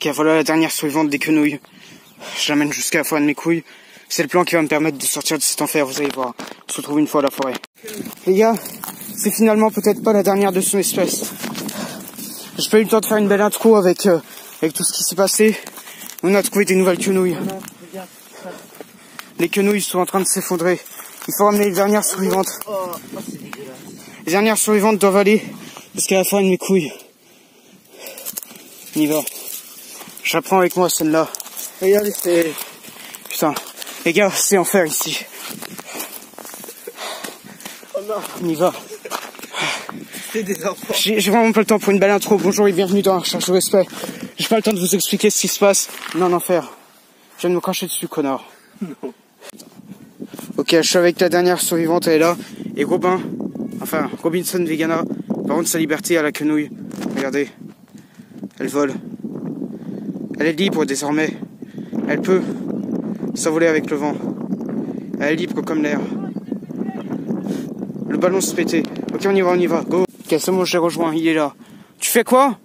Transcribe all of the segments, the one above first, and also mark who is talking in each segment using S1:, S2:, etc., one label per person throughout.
S1: Ok, voilà la dernière survivante des quenouilles. Je l'amène jusqu'à la forêt de mes couilles. C'est le plan qui va me permettre de sortir de cet enfer, vous allez voir. On se retrouve une fois à la forêt. Les gars, c'est finalement peut-être pas la dernière de son espèce. J'ai pas eu le temps de faire une belle intro avec tout ce qui s'est passé. On a trouvé des nouvelles quenouilles. Les quenouilles sont en train de s'effondrer. Il faut ramener les dernières survivantes. Les dernières survivantes doivent aller jusqu'à la forêt de mes couilles. On y va. Je la prends avec moi celle-là. Regardez, c'est... Putain. Les gars, c'est enfer ici.
S2: Oh non.
S1: On y va.
S2: C'est des enfants.
S1: J'ai vraiment pas le temps pour une belle intro. Bonjour et bienvenue dans la recherche de respect. J'ai pas le temps de vous expliquer ce qui se passe. Non, en enfer. Je viens de me cracher dessus, connard.
S2: Non.
S1: Ok, je suis avec la dernière survivante, elle est là. Et Robinson Vegana, par contre sa liberté à la quenouille. Regardez. Elle vole. Elle est libre désormais. Elle peut s'envoler avec le vent. Elle est libre comme l'air. Le ballon se pétait. Ok, on y va, go. Ok, c'est bon, je l'ai rejoint, il est là. Tu fais quoi?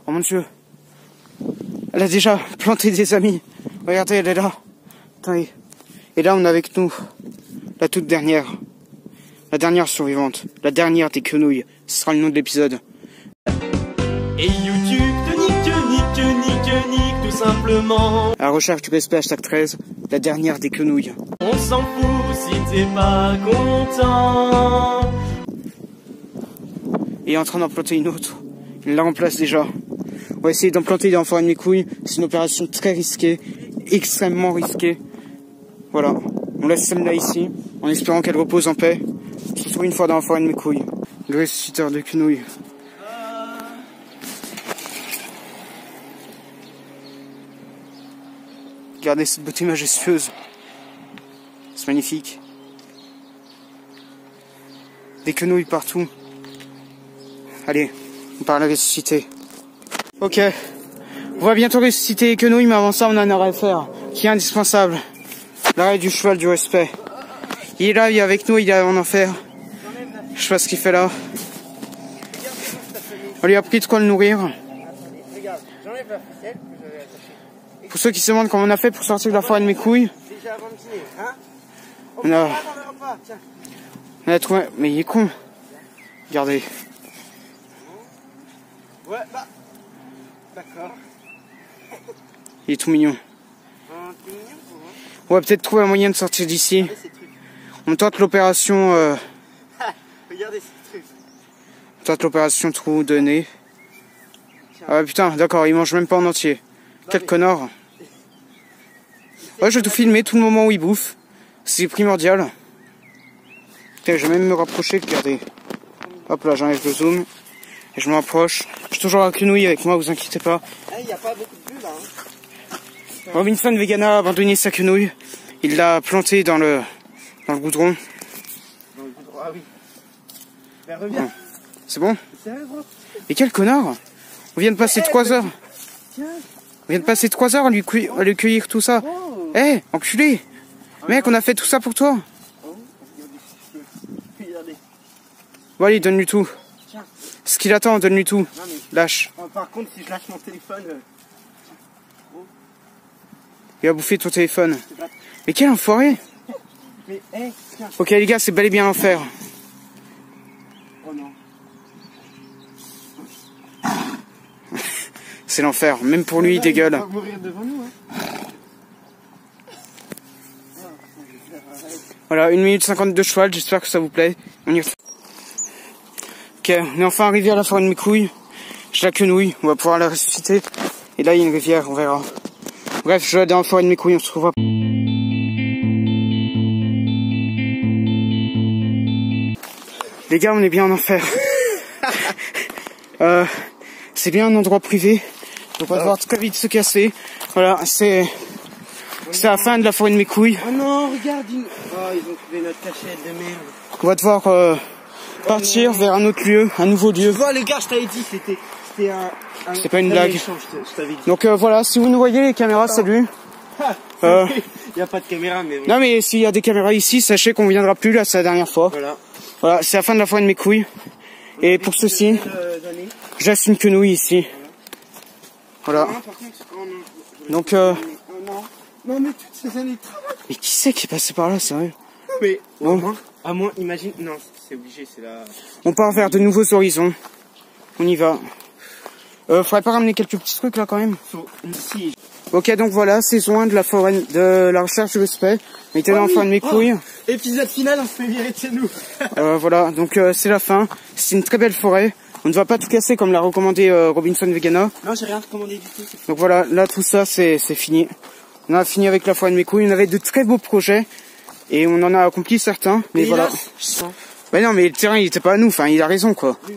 S1: Oh mon dieu. Elle a déjà planté des amis. Regardez, elle est là. Attendez. Et là, on a avec nous la toute dernière. La dernière survivante. La dernière des quenouilles. Ce sera le nom de l'épisode.
S2: Et YouTube te nique, tout simplement.
S1: À la recherche du respect, hashtag 13. La dernière des quenouilles.
S2: On s'en fout si t'es pas content.
S1: Et il est en train d'en planter une autre. Il la remplace déjà. On va essayer d'en planter dans la forêt de mes couilles. C'est une opération très risquée. Extrêmement risquée. Voilà. On laisse celle-là ici. En espérant qu'elle repose en paix. On se retrouve une fois dans la forêt de mes couilles. Le ressusciteur de quenouilles. Regardez cette beauté majestueuse. C'est magnifique. Des quenouilles partout. Allez, on part à la ressusciter. Ok. On va bientôt ressusciter les quenouilles, mais avant ça, on a un arrêt à faire. Qui est indispensable. L'arrêt du cheval du respect. Il est là, il est avec nous, il est en enfer. Je sais pas ce qu'il fait là. On lui a pris de quoi le nourrir.
S2: Regarde, j'enlève la ficelle que j'avais attachée.
S1: Pour ceux qui se demandent comment on a fait pour sortir de la forêt de mes couilles.
S2: Déjà avant de dîner, hein?
S1: On a trouvé... Mais il est con. Regardez.
S2: Ouais, bah. D'accord.
S1: Il est tout mignon.
S2: T'es mignon,
S1: On va peut-être trouver un moyen de sortir d'ici.
S2: regardez ces trucs.
S1: On tente l'opération...
S2: Regardez ces trucs.
S1: On tente l'opération trou de nez. Ah putain, d'accord, il mange même pas en entier. Quel connard. Ouais, je vais tout filmer, tout le moment où il bouffe. C'est primordial. Putain, je vais même me rapprocher, regardez. Hop là, j'enlève le zoom. Et je me rapproche. J'ai toujours la quenouille avec moi, vous inquiétez pas.
S2: Il n'y a pas beaucoup de bulles là. Hein.
S1: Robinson Vegana a abandonné sa quenouille. Il l'a plantée dans le goudron.
S2: Dans le goudron, ah oui. Mais reviens.
S1: C'est bon?
S2: C'est vrai, gros.
S1: Mais quel connard! On vient de passer 3 heures.
S2: Tiens.
S1: On vient de passer 3 heures à lui cueillir tout ça.
S2: Oh.
S1: Eh, enculé! Mec, on a fait tout ça pour toi.
S2: Oh, regardez.
S1: Bon allez, donne-lui tout.
S2: Tiens.
S1: Ce qu'il attend, donne-lui tout.
S2: Non, mais...
S1: Lâche.
S2: Oh, par contre, si je lâche mon téléphone...
S1: Il a bouffé ton téléphone. Mais quel enfoiré!
S2: Mais, tiens.
S1: Ok les gars, c'est bel et bien l'enfer.
S2: Oh non.
S1: C'est l'enfer. Même pour lui, il dégueule.
S2: Il va mourir devant nous, hein.
S1: Voilà, 1 minute 52 de cheval, j'espère que ça vous plaît. On y... Ok, on est enfin arrivé à la forêt de mes couilles. J'ai la quenouille, on va pouvoir la ressusciter. Et là, il y a une rivière, on verra. Bref, je vais dans la forêt de mes couilles, on se retrouvera. Les gars, on est bien en enfer. C'est bien un endroit privé. Donc on va devoir très vite se casser. Voilà, c'est la fin de la forêt de mes couilles.
S2: Oh non, regarde, ils ont trouvé notre cachette de merde.
S1: On va devoir partir vers un autre lieu, un nouveau lieu.
S2: Tu vois, les gars, je t'avais dit, c'était
S1: C'est pas une blague.
S2: Je t'avais dit.
S1: Donc voilà, si vous nous voyez les caméras, salut.
S2: Il n'y a pas de caméra, mais...
S1: Non mais s'il y a des caméras ici, sachez qu'on viendra plus, là c'est la dernière fois.
S2: Voilà.
S1: Voilà, c'est la fin de la forêt de mes couilles. Et pour ceci, je laisse une quenouille ici. Voilà.
S3: Non, par contre, oh non.
S1: Donc,
S3: Oh non. Non, mais toutes ces années de travail.
S1: mais qui c'est qui est passé par là, sérieux?
S3: Mais,
S1: Bon.
S3: à moins, imagine, non, c'est obligé, c'est là.
S1: On part vers de nouveaux horizons. On y va. Faudrait pas ramener quelques petits trucs là quand même.
S3: Si.
S1: Ok, donc voilà, saison 1 de la forêt, de la recherche du respect. On était dans la forêt de mes couilles.
S3: Épisode final, on se fait virer de chez nous.
S1: Voilà, donc c'est la fin. C'est une très belle forêt. On ne va pas tout casser comme l'a recommandé Robinson Vegana.
S3: Non, j'ai rien recommandé du tout.
S1: Donc voilà, là tout ça c'est fini. On a fini avec la forêt de mes couilles. On avait de très beaux projets et on en a accompli certains. Mais voilà. Bah non, mais le terrain il était pas à nous. Enfin, il a raison quoi.
S3: Oui,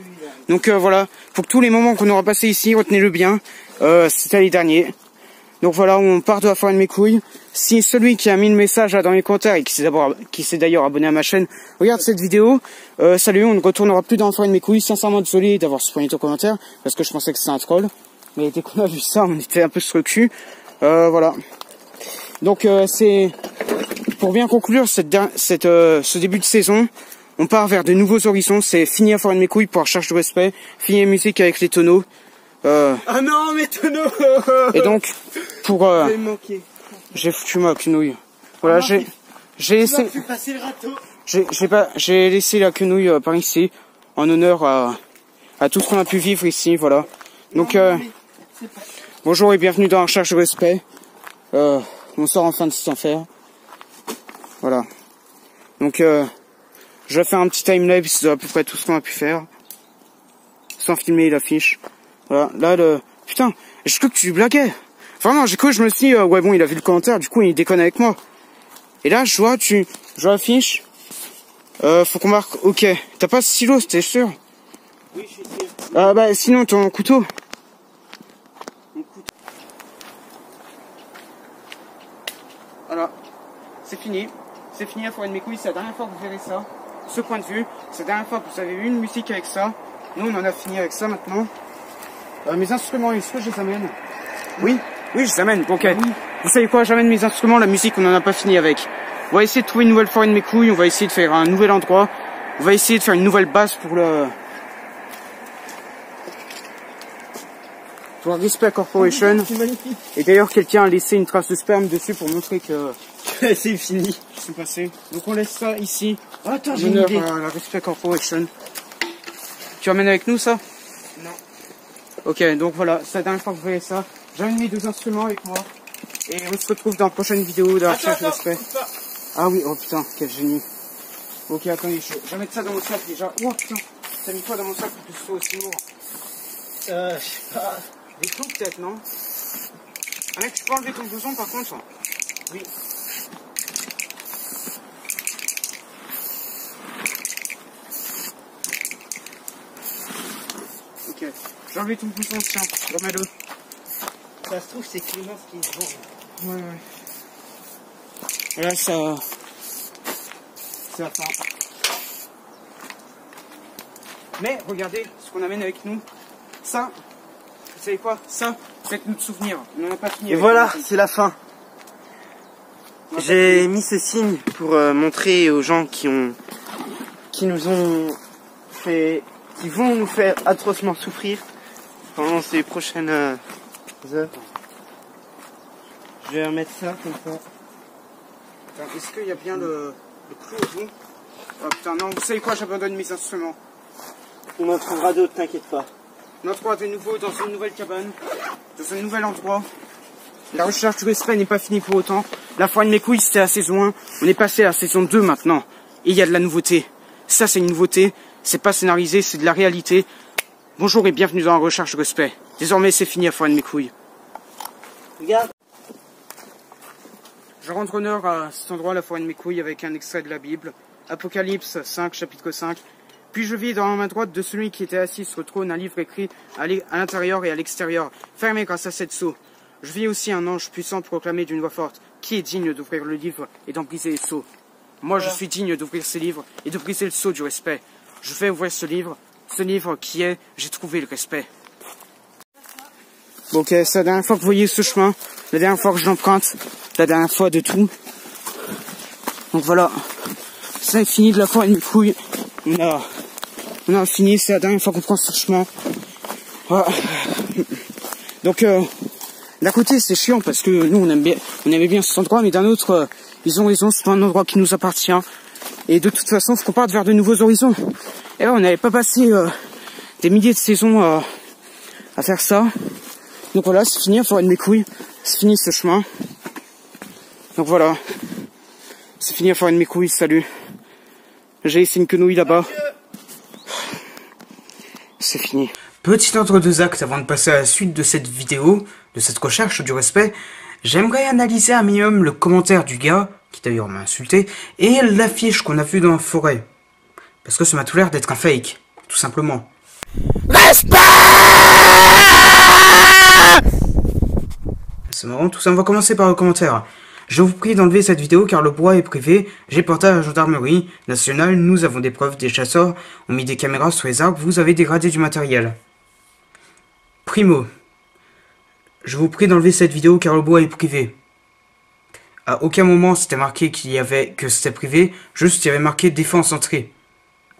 S1: Donc voilà, pour tous les moments qu'on aura passé ici, retenez-le bien. C'était les derniers. Donc voilà, on part de la forêt de mes couilles. Si celui qui a mis le message là dans les commentaires et qui s'est d'ailleurs abonné à ma chaîne, regarde cette vidéo, salut, on ne retournera plus dans la forêt de mes couilles. Sincèrement désolé d'avoir supprimé ton commentaire, parce que je pensais que c'était un troll. Mais dès qu'on a vu ça, on était un peu sur le cul. Voilà. Donc c'est pour bien conclure ce début de saison, on part vers de nouveaux horizons. C'est fini la forêt de mes couilles pour la recherche de respect, fini la musique avec les tonneaux.
S3: Ah non, mes tonneaux.
S1: Et donc, pour j'ai foutu ma quenouille. Voilà, j'ai laissé.
S3: Passer le râteau.
S1: J'ai laissé la quenouille par ici, en honneur à tout ce qu'on a pu vivre ici, voilà. Donc, bonjour et bienvenue dans la recherche de respect. On sort enfin de cet enfer. Voilà. Donc, je vais faire un petit timelapse de à peu près tout ce qu'on a pu faire. Sans filmer l'affiche. Voilà, là, putain, je crois que tu blaguais. Vraiment, j'ai cru que je me suis dit, ouais bon, il a vu le commentaire, du coup, il déconne avec moi. Et là, je vois l'affiche. Faut qu'on marque, ok. T'as pas ce stylo, t'es sûr?
S3: Oui, je suis sûr.
S1: Bah, sinon, ton couteau.
S3: Mon couteau.
S1: Voilà. C'est fini. C'est fini la forêt de mes couilles, c'est la dernière fois que vous verrez ça. Ce point de vue, c'est la dernière fois que vous avez eu une musique avec ça. Nous, on en a fini avec ça maintenant. Mes instruments, est-ce que je les amène? Oui, oui, je les amène. Ok. Oui. Vous savez quoi, j'amène mes instruments, la musique, on en a pas fini avec. On va essayer de trouver une nouvelle forêt de mes couilles, on va essayer de faire un nouvel endroit. On va essayer de faire une nouvelle base pour la Respect Corporation.
S3: C'est magnifique.
S1: Et d'ailleurs, quelqu'un a laissé une trace de sperme dessus pour montrer que
S3: c'est fini.
S1: c'est passé. Donc on laisse ça ici.
S3: Oh, attends,
S1: En
S3: j'ai une
S1: honneur
S3: idée.
S1: à la Respect Corporation. Tu emmènes avec nous ça?
S3: Non.
S1: Ok, donc voilà, c'est la dernière fois que vous voyez ça. J'amène mes deux instruments avec moi. Et on se retrouve dans la prochaine vidéo de la recherche de respect. Ah oui, oh putain, quel génie. Ok, attendez, je vais mettre ça dans mon sac déjà. Oh putain, t'as mis quoi dans mon sac pour que ce soit aussi lourd?
S3: Je sais pas.
S1: Des clous peut-être, non? Ah mec, tu peux enlever ton blouson par contre? Oui. Ok, j'ai enlevé ton blouson, tiens, remets-le.
S3: Ça se trouve, c'est Clémence qui se vend.
S1: Ouais. Voilà, ça... c'est la fin. Mais, regardez ce qu'on amène avec nous. Ça, vous savez quoi? Ça, c'est notre souvenir. On n'en a pas fini.
S3: Et voilà, c'est la fin. J'ai mis ce signe pour montrer aux gens qui nous ont fait, qui vont nous faire atrocement souffrir pendant ces prochaines heures. Je vais remettre ça comme ça.
S1: Attends, est-ce qu'il y a bien le clou au bout? Oh putain, non, vous savez quoi? J'abandonne mes instruments.
S3: On en trouvera d'autres, t'inquiète pas.
S1: On en trouvera de nouveau dans une nouvelle cabane, dans un nouvel endroit. La recherche du respect n'est pas finie pour autant. La forêt de mes couilles, c'était la saison 1. On est passé à la saison 2 maintenant. Et il y a de la nouveauté. Ça, c'est une nouveauté. C'est pas scénarisé, c'est de la réalité. Bonjour et bienvenue dans la recherche du respect. Désormais, c'est fini la forêt de mes couilles.
S3: Regarde.
S1: Je rends honneur à cet endroit, la forêt de mes couilles, avec un extrait de la Bible. Apocalypse 5, chapitre 5. Puis je vis dans la main droite de celui qui était assis sur le trône un livre écrit à l'intérieur et à l'extérieur, fermé grâce à 7 sceaux. Je vis aussi un ange puissant proclamer d'une voix forte, qui est digne d'ouvrir le livre et d'en briser les sceaux. Moi, je suis digne d'ouvrir ces livres et de briser le sceau du respect. Je vais ouvrir ce livre qui est « J'ai trouvé le respect ». Bon, ok, c'est la dernière fois que vous voyez ce chemin, la dernière fois que je l'emprunte, la dernière fois de tout. Donc voilà, c'est fini de la forêt de mes couilles. On a fini, c'est la dernière fois qu'on prend ce chemin. Voilà. Donc d'un côté c'est chiant parce que nous on aimait bien cet endroit, mais d'un autre ils ont raison, c'est pas un endroit qui nous appartient. Et de toute façon faut qu'on parte vers de nouveaux horizons. Et là on n'avait pas passé des milliers de saisons à faire ça. Donc voilà, c'est fini, à forêt de mes couilles, c'est fini ce chemin. Donc voilà, c'est fini à forêt de mes couilles, salut. J'ai essayé une quenouille là-bas. C'est fini. Petit entre-deux actes avant de passer à la suite de cette vidéo, de cette recherche du respect, j'aimerais analyser un minimum le commentaire du gars, qui d'ailleurs m'a insulté, et l'affiche qu'on a vue dans la forêt. Parce que ça m'a tout l'air d'être un fake, tout simplement. Respect! C'est marrant, tout ça, on va commencer par le commentaire. Je vous prie d'enlever cette vidéo car le bois est privé, j'ai porté à la gendarmerie nationale, nous avons des preuves, des chasseurs ont mis des caméras sur les arbres, vous avez dégradé du matériel. Primo. Je vous prie d'enlever cette vidéo car le bois est privé. À aucun moment c'était marqué que c'était privé, juste il y avait marqué défense entrée.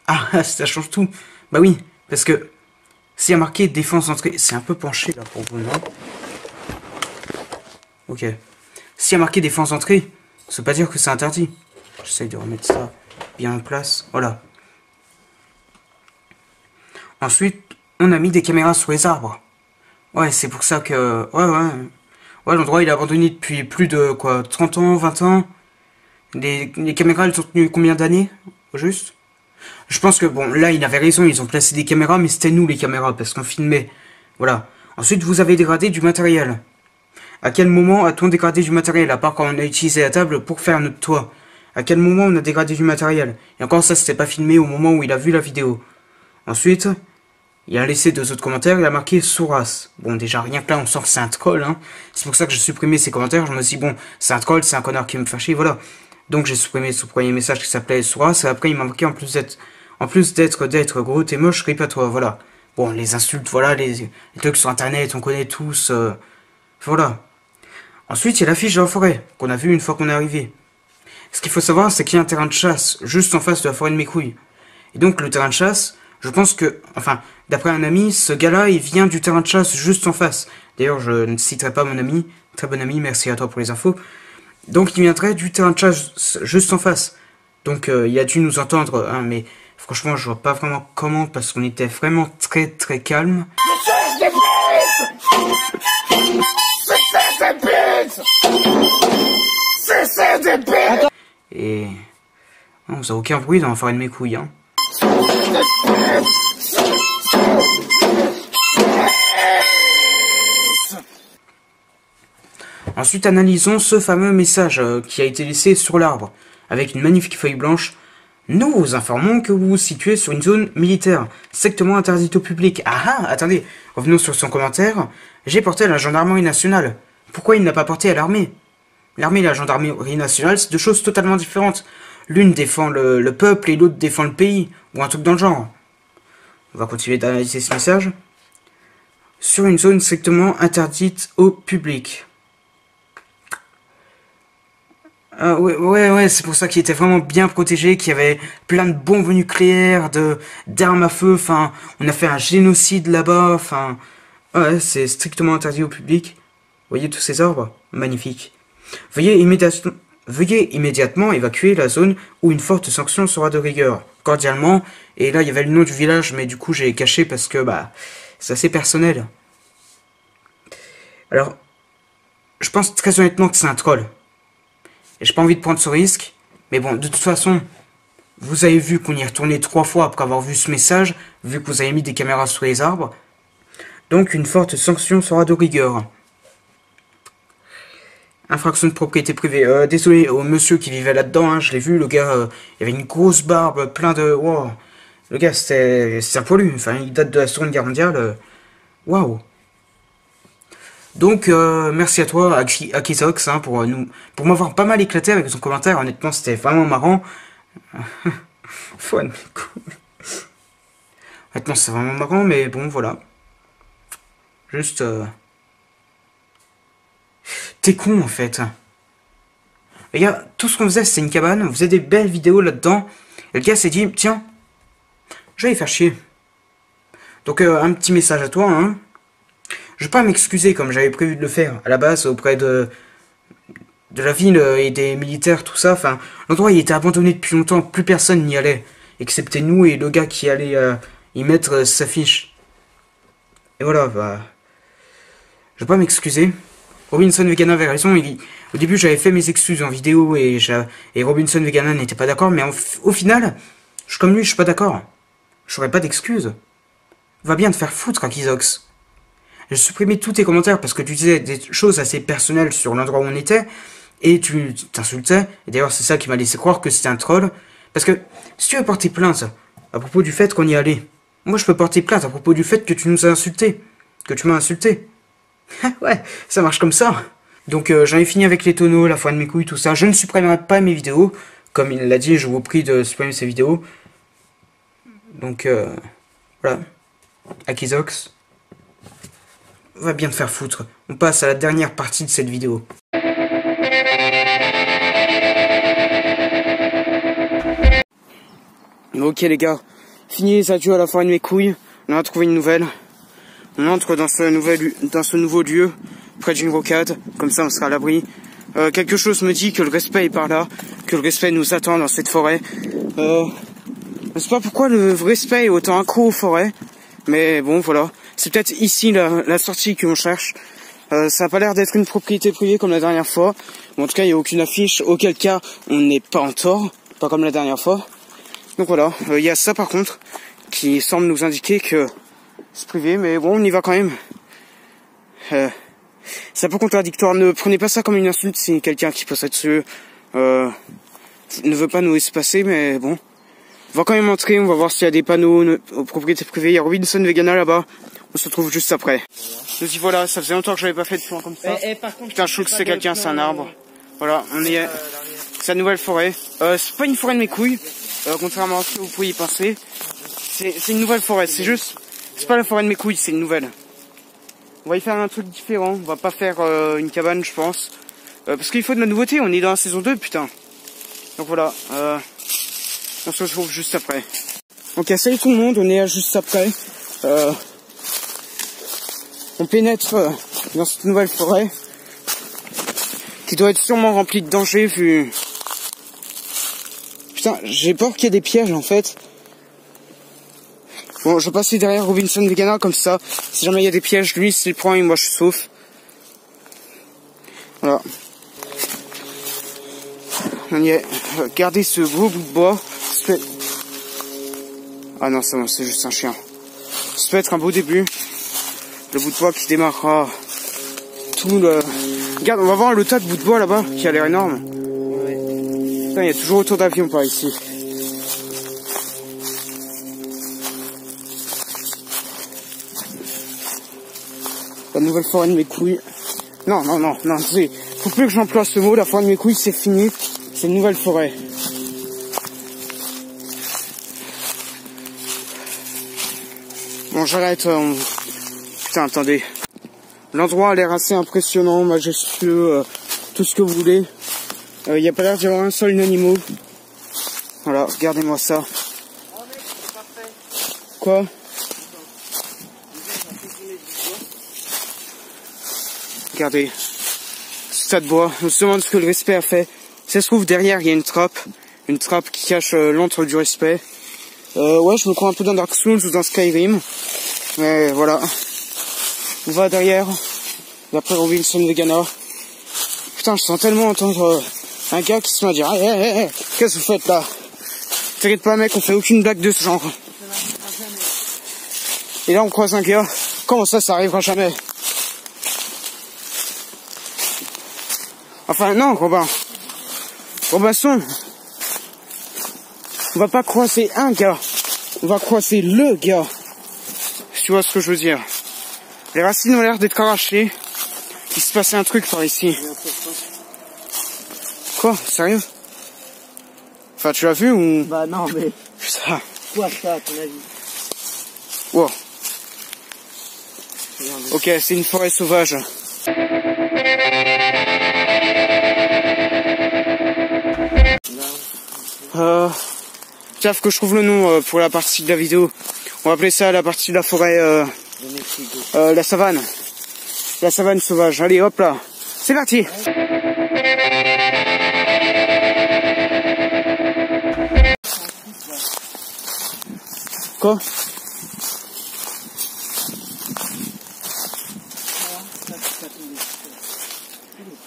S1: Ah, ça change tout. Bah oui, parce que s'il y a marqué défense entrée, c'est un peu penché là pour vous, non? Ok. S'il y a marqué défense entrée, ça veut pas dire que c'est interdit. J'essaye de remettre ça bien en place. Voilà. Ensuite, on a mis des caméras sur les arbres. Ouais, c'est pour ça que... Ouais, l'endroit il est abandonné depuis plus de, 30 ans, 20 ans. Les caméras, elles ont tenu combien d'années, au juste? Je pense que, bon, là, il avait raison, ils ont placé des caméras, mais c'était nous les caméras, parce qu'on filmait. Voilà. Ensuite, vous avez dégradé du matériel. À quel moment a-t-on dégradé du matériel, à part quand on a utilisé la table pour faire notre toit? À quel moment on a dégradé du matériel? Et encore ça, c'était pas filmé au moment où il a vu la vidéo. Ensuite, il a laissé 2 autres commentaires, il a marqué Souras. Bon, déjà, rien que là, on sent que c'est un troll, hein. C'est pour ça que j'ai supprimé ces commentaires, je me suis dit, bon, c'est un troll, c'est un connard qui me fait chier, voilà. Donc j'ai supprimé son premier message qui s'appelait Souras, et après il m'a marqué en plus d'être gros, t'es moche, rip à toi, voilà. Bon, les insultes, voilà, les trucs sur internet, on connaît tous, voilà. Ensuite, il y a l'affiche de la forêt, qu'on a vu une fois qu'on est arrivé. Ce qu'il faut savoir, c'est qu'il y a un terrain de chasse, juste en face de la forêt de mes couilles. Et donc, le terrain de chasse, je pense que, enfin, d'après un ami, ce gars-là, il vient du terrain de chasse juste en face. D'ailleurs, je ne citerai pas mon ami, très bon ami, merci à toi pour les infos. Donc, il viendrait du terrain de chasse juste en face. Donc, il a dû nous entendre, hein, mais franchement, je vois pas vraiment comment, parce qu'on était vraiment très très calme. Et on faisait aucun bruit dans la forêt de mes couilles, hein. Ensuite, analysons ce fameux message qui a été laissé sur l'arbre, avec une magnifique feuille blanche. Nous vous informons que vous vous situez sur une zone militaire, strictement interdite au public. Ah ah, attendez, revenons sur son commentaire. J'ai porté à la gendarmerie nationale. Pourquoi il n'a pas porté à l'armée? L'armée et la gendarmerie nationale, c'est 2 choses totalement différentes. L'une défend le peuple et l'autre défend le pays, ou un truc dans le genre. On va continuer d'analyser ce message. Sur une zone strictement interdite au public. Ouais, c'est pour ça qu'il était vraiment bien protégé, qu'il y avait plein de bombes nucléaires, d'armes à feu, enfin, on a fait un génocide là-bas, enfin, ouais, c'est strictement interdit au public. Vous voyez tous ces arbres? Magnifique. Veuillez immédiatement évacuer la zone où une forte sanction sera de rigueur. Cordialement, et là il y avait le nom du village, mais du coup j'ai caché parce que, bah, c'est assez personnel. Alors, je pense très honnêtement que c'est un troll. Et j'ai pas envie de prendre ce risque. Mais bon, de toute façon, vous avez vu qu'on y est retourné 3 fois après avoir vu ce message, vu que vous avez mis des caméras sur les arbres. Donc une forte sanction sera de rigueur. Infraction de propriété privée. Désolé au monsieur qui vivait là-dedans, hein, je l'ai vu, le gars, il avait une grosse barbe, plein de... Wow. Le gars, c'est un poilu, enfin, il date de la Seconde Guerre mondiale. Waouh. Donc, merci à toi, Akizox, hein, pour m'avoir pas mal éclaté avec son commentaire. Honnêtement, c'était vraiment marrant. Fun, cool. Honnêtement, c'est vraiment marrant, mais bon, voilà. Juste... T'es con, en fait. Regarde, tout ce qu'on faisait, c'était une cabane. On faisait des belles vidéos là-dedans. Et le gars s'est dit, tiens, je vais y faire chier. Donc, un petit message à toi, hein. Je vais pas m'excuser comme j'avais prévu de le faire à la base auprès de la ville et des militaires, tout ça. Enfin, l'endroit il était abandonné depuis longtemps, plus personne n'y allait, excepté nous et le gars qui allait y mettre sa fiche. Et voilà, bah, je vais pas m'excuser. Robinson Vegana avait raison, au début j'avais fait mes excuses en vidéo et Robinson Vegana n'était pas d'accord, mais au final, je suis comme lui, je suis pas d'accord. J'aurais pas d'excuses. Va bien te faire foutre, Akizox. J'ai supprimé tous tes commentaires parce que tu disais des choses assez personnelles sur l'endroit où on était, et tu t'insultais, et d'ailleurs c'est ça qui m'a laissé croire que c'était un troll, parce que si tu veux porter plainte à propos du fait qu'on y allait, moi je peux porter plainte à propos du fait que tu nous as insultés, que tu m'as insulté. Ouais, ça marche comme ça. Donc j'en ai fini avec les tonneaux, la foi de mes couilles, tout ça. Je ne supprimerai pas mes vidéos. Comme il l'a dit, je vous prie de supprimer ces vidéos. Donc voilà. Akizox, va bien te faire foutre. On passe à la dernière partie de cette vidéo. Ok les gars, fini les adieux à la foi de mes couilles. On a trouvé une nouvelle. On entre dans ce nouveau lieu, près d'une rocade, comme ça on sera à l'abri. Quelque chose me dit que le respect est par là, que le respect nous attend dans cette forêt. Je sais pas pourquoi le respect est autant accro aux forêts, mais bon voilà. C'est peut-être ici la sortie qu'on cherche. Ça a pas l'air d'être une propriété privée comme la dernière fois. Bon, en tout cas il n'y a aucune affiche, auquel cas on n'est pas en tort, pas comme la dernière fois. Donc voilà, il y a ça par contre, qui semble nous indiquer que c'est privé, mais bon, on y va quand même. C'est un peu contradictoire. Ne prenez pas ça comme une insulte si quelqu'un qui possède dessus ne veut pas nous laisser passer, mais bon. On va quand même entrer, on va voir s'il y a des panneaux aux propriétés privées. Il y a Robinson Vegana là-bas. On se retrouve juste après. Nous y voilà, ça faisait longtemps que j'avais pas fait de plan comme ça.
S3: Par contre,
S1: putain, je trouve que c'est quelqu'un, c'est un arbre. Voilà, on est... C'est la nouvelle forêt. C'est pas une forêt de mes couilles, contrairement à ce que vous pouvez y penser. C'est une nouvelle forêt, c'est juste... C'est pas la forêt de mes couilles, c'est une nouvelle. On va y faire un truc différent, on va pas faire une cabane je pense. Parce qu'il faut de la nouveauté, on est dans la saison 2 putain. Donc voilà, on se retrouve juste après. Ok, salut tout le monde, on est juste après. On pénètre dans cette nouvelle forêt. Qui doit être sûrement remplie de dangers vu... Putain, j'ai peur qu'il y ait des pièges en fait. Bon, je vais passer derrière Robinson Vegana comme ça. Si jamais il y a des pièges, lui s'il prend et moi je suis sauf. Voilà. On y est. Regardez ce beau bout de bois. Ah non, c'est bon, c'est juste un chien. Ça peut être un beau début. Le bout de bois qui démarrera tout le... Regarde, on va voir le tas de bout de bois là-bas qui a l'air énorme. Putain, il y a toujours autant d'avions par ici. La nouvelle forêt de mes couilles. Non, faut plus que j'emploie ce mot, la forêt de mes couilles, c'est fini. C'est une nouvelle forêt. Bon, j'arrête. Putain, attendez. L'endroit a l'air assez impressionnant, majestueux, tout ce que vous voulez. Il n'y a pas l'air d'y avoir un seul animal. Voilà, regardez-moi ça. Quoi ? Regardez, ce tas de bois, on se demande ce que le respect a fait. Si ça se trouve derrière il y a une trappe qui cache l'antre du respect. Ouais, je me crois un peu dans Dark Souls ou dans Skyrim, mais voilà. On va derrière, d'après Robinson Vegana. Putain, je sens tellement entendre un gars qui se met à dire hey, qu'est-ce que vous faites là? T'inquiète pas mec, on fait aucune blague de ce genre. Et là on croise un gars, comment ça arrivera jamais? Enfin non, Robinson, on va pas croiser un gars, on va croiser le gars, si tu vois ce que je veux dire. Les racines ont l'air d'être arrachées, il se passait un truc par ici. Quoi? Sérieux? Enfin tu l'as vu ou...
S3: Bah non mais...
S1: Putain.
S3: Quoi ça à ton avis?
S1: Wow. Ok, c'est une forêt sauvage. Tiens, faut que je trouve le nom pour la partie de la vidéo. On va appeler ça la partie de la forêt, la savane. la savane sauvage. Allez, hop là. C'est parti. Quoi?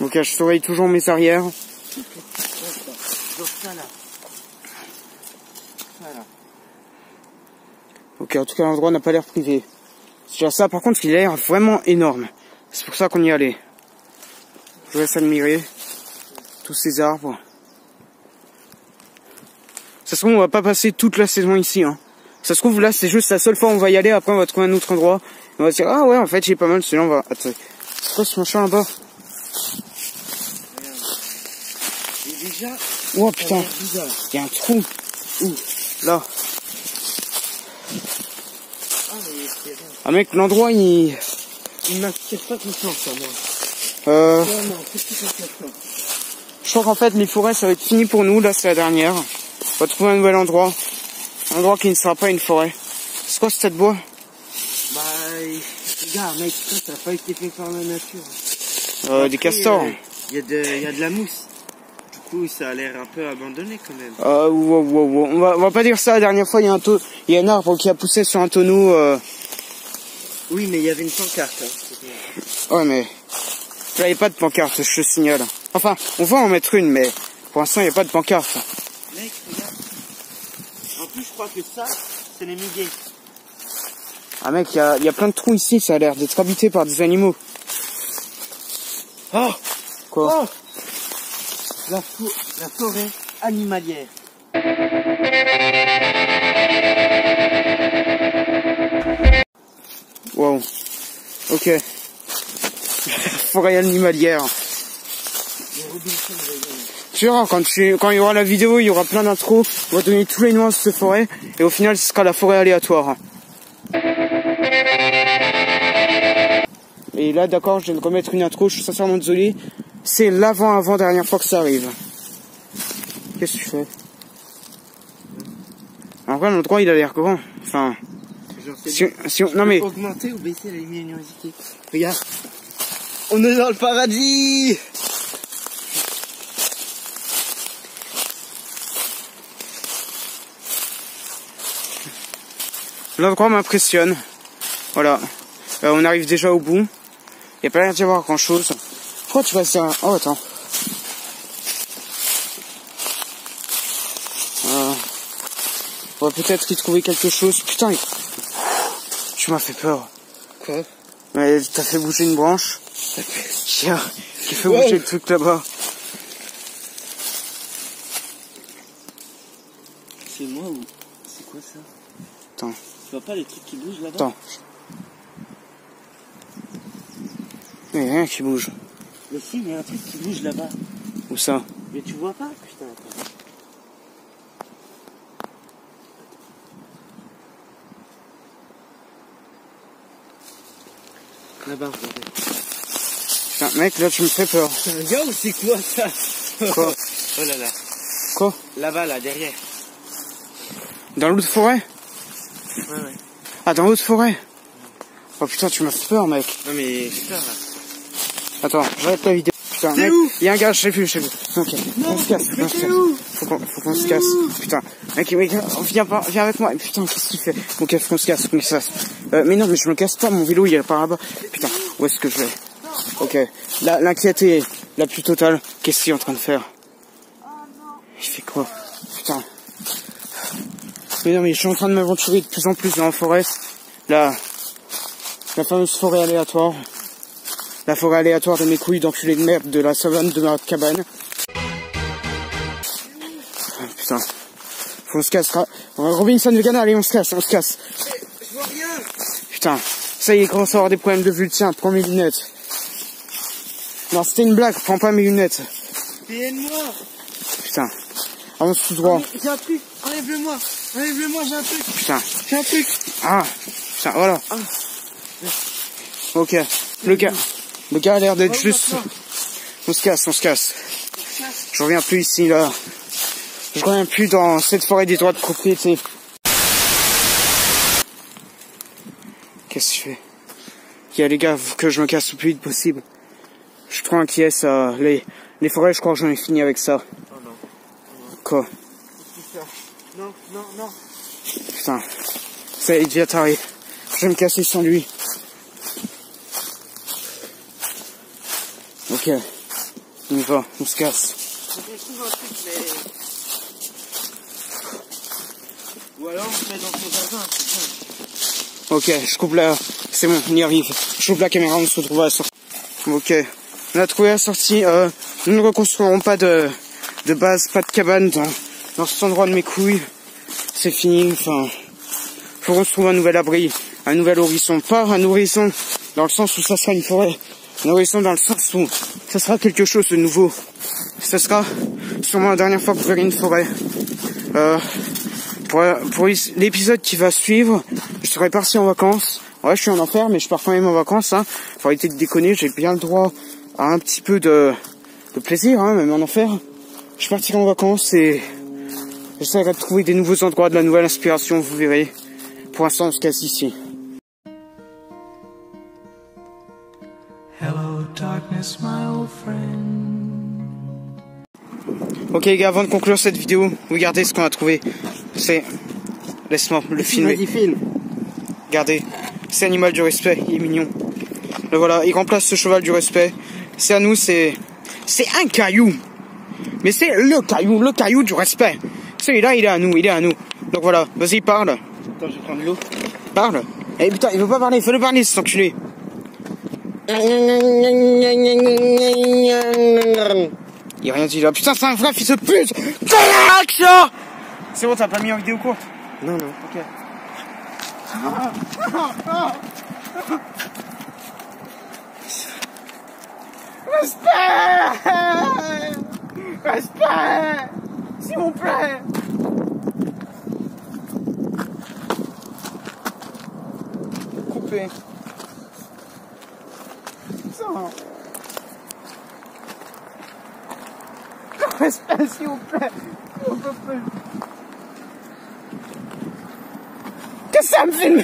S1: Ok, je surveille toujours mes arrières. Ok, en tout cas l'endroit n'a pas l'air privé. C'est déjà ça, par contre il a l'air vraiment énorme. C'est pour ça qu'on y allait. Je vous laisse admirer tous ces arbres. Ça se trouve on va pas passer toute la saison ici, hein. Ça se trouve là c'est juste la seule fois où on va y aller, après on va trouver un autre endroit. On va se dire ah ouais en fait j'ai pas mal, celui-là on va... Attends, c'est quoi ce machin là-bas? Oh putain, il y a un trou. Ouh, là. Ah mec, l'endroit il
S3: m'inspire pas confiance à moi.
S1: Je crois qu'en fait les forêts ça va être fini pour nous, là c'est la dernière. On va trouver un nouvel endroit. Un endroit qui ne sera pas une forêt. C'est quoi ce tas de bois?
S3: Bah regarde mec, ça n'a pas été fait par la nature.
S1: Après, des castors.
S3: Il y a de la mousse. Du coup ça a l'air un peu abandonné quand même.
S1: Wow. On va pas dire ça, la dernière fois il y a un arbre qui a poussé sur un tonneau.
S3: Oui mais il y avait une pancarte. Hein.
S1: Ouais mais... Là il n'y a pas de pancarte, je te signale. Enfin, on va en mettre une mais pour l'instant il n'y a pas de pancarte.
S3: Mec, regarde. En plus je crois que ça, c'est les muguets.
S1: Ah mec, il y a plein de trous ici, ça a l'air d'être habité par des animaux.
S3: Oh!
S1: Quoi?
S3: Oh! La forêt animalière.
S1: Wow. Ok. Forêt animalière. Tu verras, quand il y aura la vidéo, il y aura plein d'intros. On va donner tous les nuances de cette forêt. Et au final, ce sera la forêt aléatoire. Et là, d'accord, je viens de remettre une intro. Je suis sincèrement désolé. C'est l'avant-dernière fois que ça arrive. Qu'est-ce que tu fais? En vrai, l'endroit, il a l'air grand. Enfin... non mais...
S3: Augmenter ou baisser la luminosité? Regarde. On est dans le paradis!
S1: L'endroit m'impressionne. Voilà. On arrive déjà au bout. Il n'y a pas l'air d'y avoir grand chose. Pourquoi tu vas dire... Oh attends. On va peut-être y trouver quelque chose. Putain, tu m'as fait peur.
S3: Quoi?
S1: Mais t'as fait bouger une branche. Tiens, qui fait bouger le truc là-bas.
S3: C'est moi ou... C'est quoi ça?
S1: Attends.
S3: Tu vois pas les trucs qui bougent là-bas?
S1: Attends. Il n'y a rien qui bouge.
S3: Mais si, il y a un truc qui bouge là-bas.
S1: Où ça?
S3: Mais tu vois pas? Putain, attends. Là-bas, regardez.
S1: Putain, mec, là tu me fais peur.
S3: Yo, c'est quoi ça?
S1: Quoi?
S3: Oh là là.
S1: Quoi?
S3: Là-bas, là, derrière.
S1: Dans l'autre forêt?
S3: Ouais.
S1: Ah, dans l'autre forêt? Oh putain, tu m'as fait peur, mec.
S3: Non mais j'ai peur là.
S1: Attends, j'arrête la vidéo. Putain, mec, il y a un gars, j'ai vu. Ok, on se casse, faut qu'on se casse. Putain, mec, viens avec moi. Putain, qu'est-ce que tu fais? Ok, faut qu'on se casse, mais non, mais je me casse pas, mon vélo il est par là-bas. Putain, où est-ce que je vais? Ok, l'inquiétude est la plus totale. Qu'est-ce qu'il est en train de faire? Il fait quoi? Putain. Mais non, mais je suis en train de m'aventurer de plus en plus dans la forêt. La fameuse forêt aléatoire. La forêt aléatoire de mes couilles d'enculé de merde de la savane de ma cabane. Ah, putain. Faut qu'on se casse. Robinson Vegan, allez, on se casse.
S3: Je vois rien.
S1: Putain. Ça y est, il commence à avoir des problèmes de vue. Tiens, prends mes lunettes. Non, c'était une blague, prends pas mes lunettes.
S3: PN-moi.
S1: Putain. Avance tout droit.
S3: J'ai un truc, enlève-le-moi, j'ai un truc.
S1: Putain.
S3: J'ai un truc.
S1: Ah. Putain, voilà. Ah. Ok. Le gars a l'air d'être juste... On se casse. Je reviens plus ici, là. Je reviens plus dans cette forêt des droits de propriété. Qu'est-ce que tu fais? Il y a les gars, faut que je me casse le plus vite possible. Je suis trop inquiet, ça. Les forêts, je crois que j'en ai fini avec ça.
S3: Oh non.
S1: Quoi?
S3: Non, non, non.
S1: Putain. Ça, il devient taré. Je vais me casser sans lui. Ok. On y va, on se casse.
S3: Faut qu'on trouve un truc, mais... Ou alors on se met dans son jardin, c'est bien.
S1: Ok, je coupe là. C'est bon, on y arrive. Je coupe la caméra, on se retrouve à la sortie. Ok. On a trouvé la sortie. Nous ne reconstruirons pas de base, pas de cabane dans cet endroit de mes couilles. C'est fini, enfin... Faut qu'on se trouve un nouvel abri, un nouvel horizon. Pas un horizon dans le sens où ça sera une forêt. Un horizon dans le sens où ça sera quelque chose de nouveau. Ça sera sûrement la dernière fois que vous verrez une forêt. Pour l'épisode qui va suivre, je serai parti en vacances. Ouais, je suis en enfer, mais je pars quand même en vacances. Hein. Faut arrêter de déconner, j'ai bien le droit à un petit peu de plaisir, hein, même en enfer. Je partirai en vacances et j'essaierai de trouver des nouveaux endroits, de la nouvelle inspiration, vous verrez. Pour l'instant, on se casse ici.
S2: Hello, darkness, my old friend.
S1: Ok les gars, avant de conclure cette vidéo, regardez ce qu'on a trouvé. C'est... Laisse-moi le filmer.
S3: Vas-y, filme.
S1: Regardez, c'est Animal du respect, il est mignon. Le voilà, il remplace ce cheval du respect. C'est à nous, c'est un caillou. Mais c'est le caillou du respect. Celui-là, il est à nous, Donc voilà, vas-y, parle.
S3: Attends, je vais prendre l'eau.
S1: Parle. Eh putain, il veut pas parler, fais-le parler, cet enculé. Il a rien dit là. Putain, c'est un vrai fils de pute. C'est bon, t'as pas mis en vidéo courte?
S3: Non, non.
S1: Ok. Respect, s'il vous plaît. Coupé. Ça. Respect, s'il vous plaît. On peut plus. Qu'est-ce que ça me filme?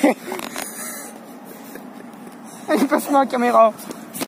S1: Allez, passe-moi la caméra.